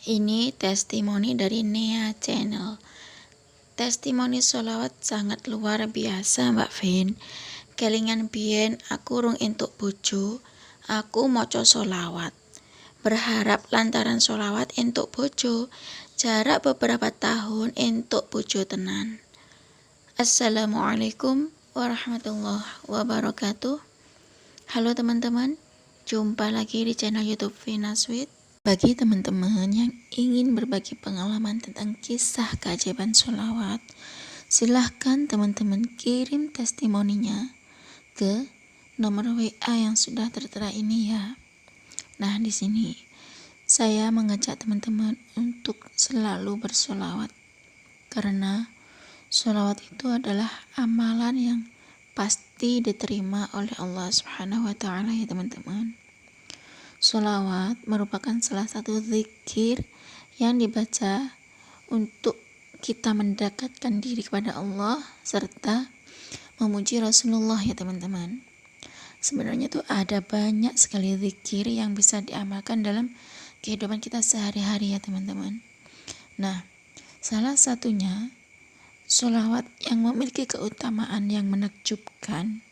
Ini testimoni dari Nea Channel. Testimoni sholawat sangat luar biasa Mbak Vin. Kelingan biyen aku rung entuk bojo, aku maca sholawat. Berharap lantaran sholawat entuk bojo, jarak beberapa tahun entuk bojo tenan. Assalamualaikum warahmatullahi wabarakatuh. Halo teman-teman, jumpa lagi di channel YouTube Vina Sweet. Bagi teman-teman yang ingin berbagi pengalaman tentang kisah keajaiban sholawat, silahkan teman-teman kirim testimoninya ke nomor WA yang sudah tertera ini ya. Nah, di sini saya mengajak teman-teman untuk selalu bersholawat, karena sholawat itu adalah amalan yang pasti diterima oleh Allah Subhanahu wa Ta'ala ya teman-teman. Sholawat merupakan salah satu zikir yang dibaca untuk kita mendekatkan diri kepada Allah serta memuji Rasulullah ya teman-teman. Sebenarnya tuh ada banyak sekali zikir yang bisa diamalkan dalam kehidupan kita sehari-hari ya teman-teman. Nah, salah satunya sholawat yang memiliki keutamaan yang menakjubkan,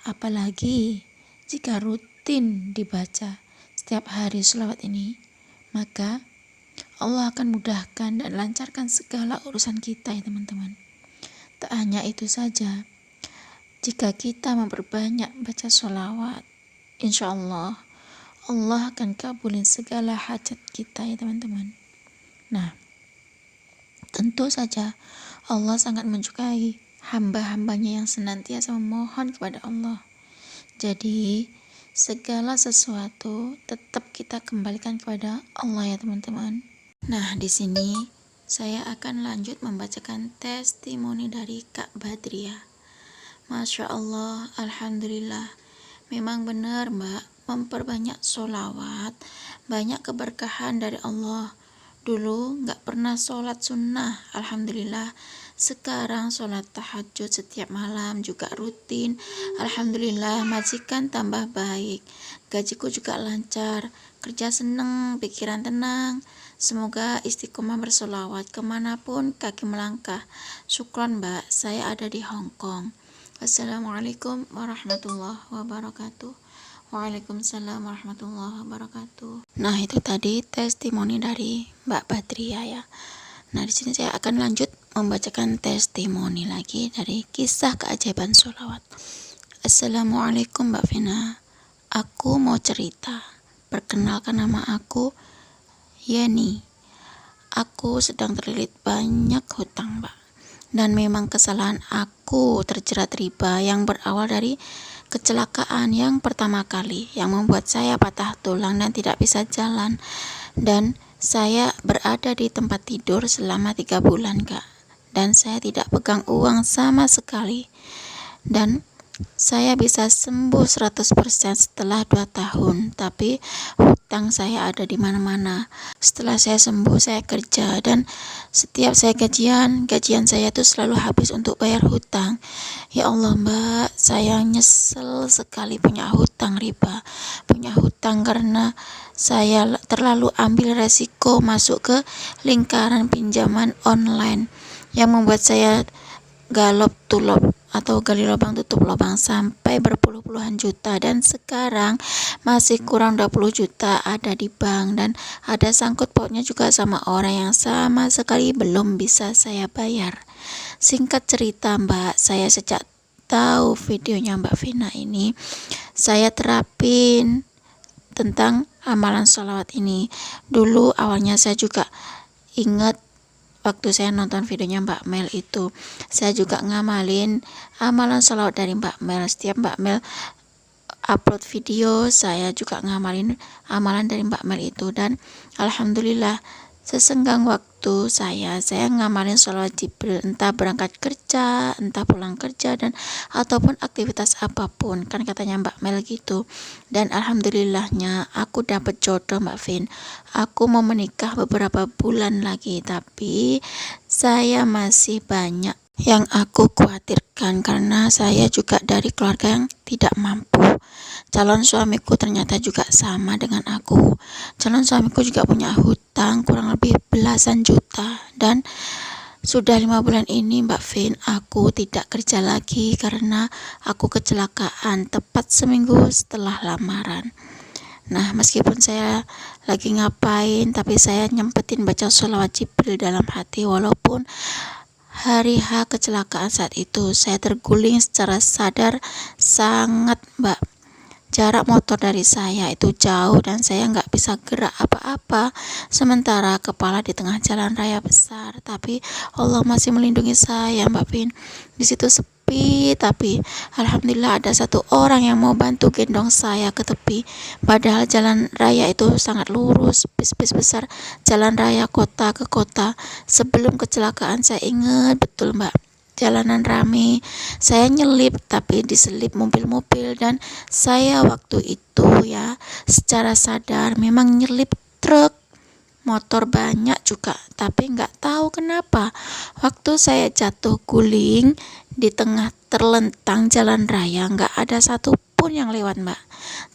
apalagi jika rutin dibaca setiap hari sholawat ini, maka Allah akan mudahkan dan lancarkan segala urusan kita ya teman-teman. Tak hanya itu saja, jika kita memperbanyak baca sholawat, insya Allah Allah akan kabulin segala hajat kita ya teman-teman. Nah, tentu saja Allah sangat menyukai hamba-hambanya yang senantiasa memohon kepada Allah. Jadi segala sesuatu tetap kita kembalikan kepada Allah ya teman-teman. Nah, di sini saya akan lanjut membacakan testimoni dari Kak Badriah. Masya Allah, Alhamdulillah. Memang benar Mbak, memperbanyak sholawat, banyak keberkahan dari Allah. Dulu gak pernah sholat sunnah, Alhamdulillah. Sekarang sholat tahajud setiap malam juga rutin. Alhamdulillah, majikan tambah baik, gajiku juga lancar, kerja seneng, pikiran tenang. Semoga istiqomah bersolawat kemanapun kaki melangkah. Syukron Mbak, saya ada di Hong Kong. Assalamualaikum warahmatullahi wabarakatuh. Waalaikumsalam warahmatullahi wabarakatuh. Nah, itu tadi testimoni dari Mbak Badriah ya. Nah, di sini saya akan lanjut membacakan testimoni lagi dari kisah keajaiban sholawat. Assalamualaikum Mbak Vina. Aku mau cerita. Perkenalkan, nama aku Yeni. Aku sedang terlilit banyak hutang Mbak. Dan memang kesalahan aku terjerat riba yang berawal dari kecelakaan yang pertama kali yang membuat saya patah tulang dan tidak bisa jalan. Dan saya berada di tempat tidur selama 3 bulan Kak, dan saya tidak pegang uang sama sekali, dan saya bisa sembuh 100% setelah 2 tahun, tapi hutang saya ada di mana-mana. Setelah saya sembuh, saya kerja, dan setiap saya gajian saya itu selalu habis untuk bayar hutang. Ya Allah Mbak, saya nyesel sekali punya hutang riba, punya hutang karena saya terlalu ambil resiko masuk ke lingkaran pinjaman online yang membuat saya galop tulop atau gali lubang tutup lubang sampai berpuluh-puluhan juta, dan sekarang masih kurang 20 juta ada di bank, dan ada sangkut pautnya juga sama orang yang sama sekali belum bisa saya bayar. Singkat cerita Mbak, saya sejak tahu videonya Mbak Vina ini, saya terapin tentang amalan sholawat ini. Dulu awalnya saya juga ingat waktu saya nonton videonya Mbak Mel itu, saya juga ngamalin amalan sholawat dari Mbak Mel. Setiap Mbak Mel upload video, saya juga ngamalin amalan dari Mbak Mel itu, dan alhamdulillah sesenggang waktu saya ngamalin sholawat Jibril, entah berangkat kerja, entah pulang kerja, dan ataupun aktivitas apapun, kan katanya Mbak Mel gitu. Dan alhamdulillahnya aku dapat jodoh Mbak Vin. Aku mau menikah beberapa bulan lagi, tapi saya masih banyak yang aku khawatirkan karena saya juga dari keluarga yang tidak mampu. Calon suamiku ternyata juga sama dengan aku. Calon suamiku juga punya hutang kurang lebih belasan juta, dan sudah 5 bulan ini Mbak Vin aku tidak kerja lagi karena aku kecelakaan tepat seminggu setelah lamaran. Nah, meskipun saya lagi ngapain, tapi saya nyempetin baca sholawat Jibril dalam hati, walaupun hari H kecelakaan saat itu saya terguling secara sadar sangat, Mbak. Jarak motor dari saya itu jauh dan saya nggak bisa gerak apa-apa. Sementara kepala di tengah jalan raya besar, tapi Allah masih melindungi saya, Mbak Vin. Di situ sepi, tapi alhamdulillah ada satu orang yang mau bantu gendong saya ke tepi. Padahal jalan raya itu sangat lurus, bis-bis besar, jalan raya kota ke kota. Sebelum kecelakaan saya ingat betul, Mbak. Jalanan rame, saya nyelip tapi diselip mobil-mobil, dan saya waktu itu ya secara sadar memang nyelip truk, motor banyak juga, tapi nggak tahu kenapa waktu saya jatuh guling di tengah terlentang jalan raya nggak ada satupun yang lewat, Mbak.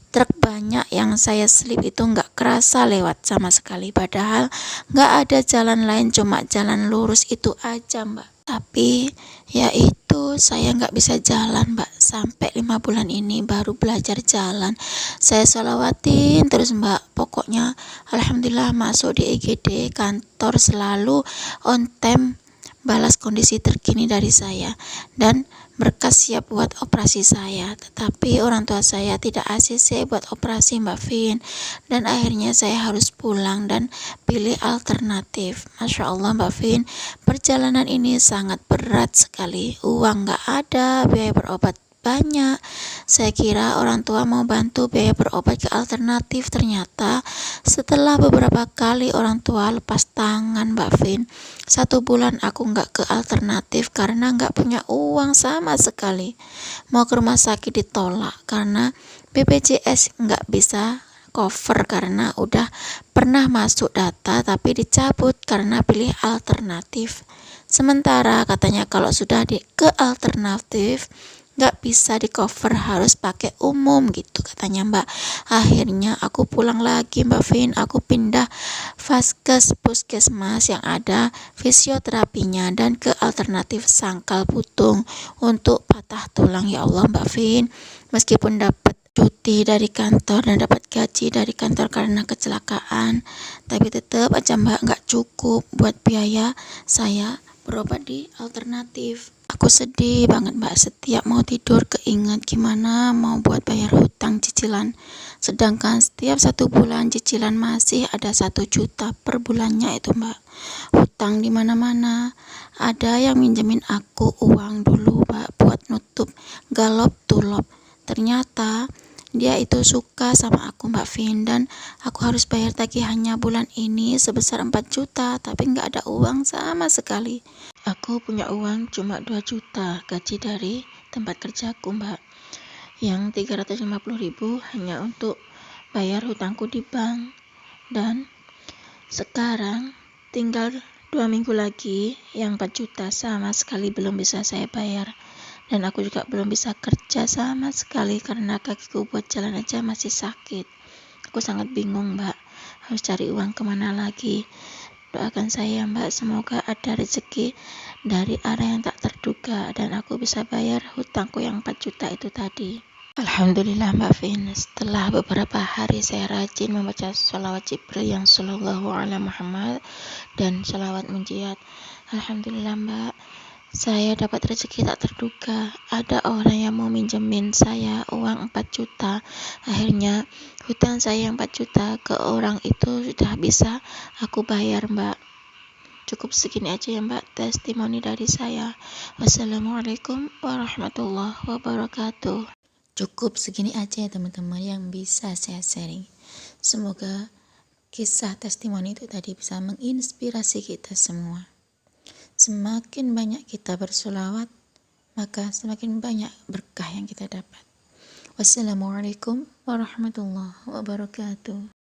Truk banyak yang saya selip itu nggak kerasa lewat sama sekali, padahal nggak ada jalan lain, cuma jalan lurus itu aja, Mbak. Tapi ya itu saya nggak bisa jalan, Mbak, sampai 5 bulan ini baru belajar jalan. Saya sholawatin terus, Mbak. Pokoknya alhamdulillah masuk di IGD kantor selalu on time, balas kondisi terkini dari saya dan berkas siap buat operasi saya. Tetapi orang tua saya tidak ACC buat operasi, Mbak Vin, dan akhirnya saya harus pulang dan pilih alternatif. Masya Allah, Mbak Vin, perjalanan ini sangat berat sekali. Uang nggak ada, biaya berobat banyak. Saya kira orang tua mau bantu biaya berobat ke alternatif, ternyata setelah beberapa kali orang tua lepas tangan, Mbak Vin, 1 bulan aku nggak ke alternatif karena nggak punya uang sama sekali. Mau ke rumah sakit ditolak karena BPJS nggak bisa cover karena udah pernah masuk data tapi dicabut karena pilih alternatif. Sementara katanya kalau sudah ke alternatif nggak bisa di cover, harus pakai umum gitu katanya, Mbak. Akhirnya aku pulang lagi, Mbak Vin. Aku pindah vaskes puskesmas yang ada fisioterapinya dan ke alternatif Sangkal Putung untuk patah tulang. Ya Allah, Mbak Vin, meskipun dapat cuti dari kantor dan dapat gaji dari kantor karena kecelakaan, tapi tetap aja, Mbak, nggak cukup buat biaya saya berobat di alternatif. Aku sedih banget, Mbak. Setiap mau tidur keinget gimana mau buat bayar hutang cicilan. Sedangkan setiap 1 bulan cicilan masih ada 1 juta per bulannya itu, Mbak. Hutang di mana-mana. Ada yang minjemin aku uang dulu, Mbak, buat nutup galop tulop. Ternyata dia itu suka sama aku, Mbak Vin, dan aku harus bayar tagihannya bulan ini sebesar 4 juta, tapi nggak ada uang sama sekali. Aku punya uang cuma 2 juta gaji dari tempat kerjaku, Mbak. Yang 350.000 hanya untuk bayar hutangku di bank. Dan sekarang tinggal 2 minggu lagi yang 4 juta sama sekali belum bisa saya bayar. Dan aku juga belum bisa kerja sama sekali karena kakiku buat jalan aja masih sakit. Aku sangat bingung, Mbak, harus cari uang kemana lagi. Doakan saya, Mbak, semoga ada rezeki dari arah yang tak terduga dan aku bisa bayar hutangku yang 4 juta itu tadi. Alhamdulillah, Mbak Vin, setelah beberapa hari saya rajin membaca sholawat Jibril yang sallallahu alaihi Muhammad dan sholawat munjiat, alhamdulillah, Mbak, saya dapat rezeki tak terduga. Ada orang yang mau minjemin saya uang 4 juta. Akhirnya hutang saya yang 4 juta ke orang itu sudah bisa aku bayar, Mbak. Cukup segini aja ya, Mbak, testimoni dari saya. Wassalamualaikum warahmatullahi wabarakatuh. Cukup segini aja ya, teman-teman, yang bisa saya sharing. Semoga kisah testimoni itu tadi bisa menginspirasi kita semua. Semakin banyak kita bersolawat, maka semakin banyak berkah yang kita dapat. Wassalamualaikum warahmatullahi wabarakatuh.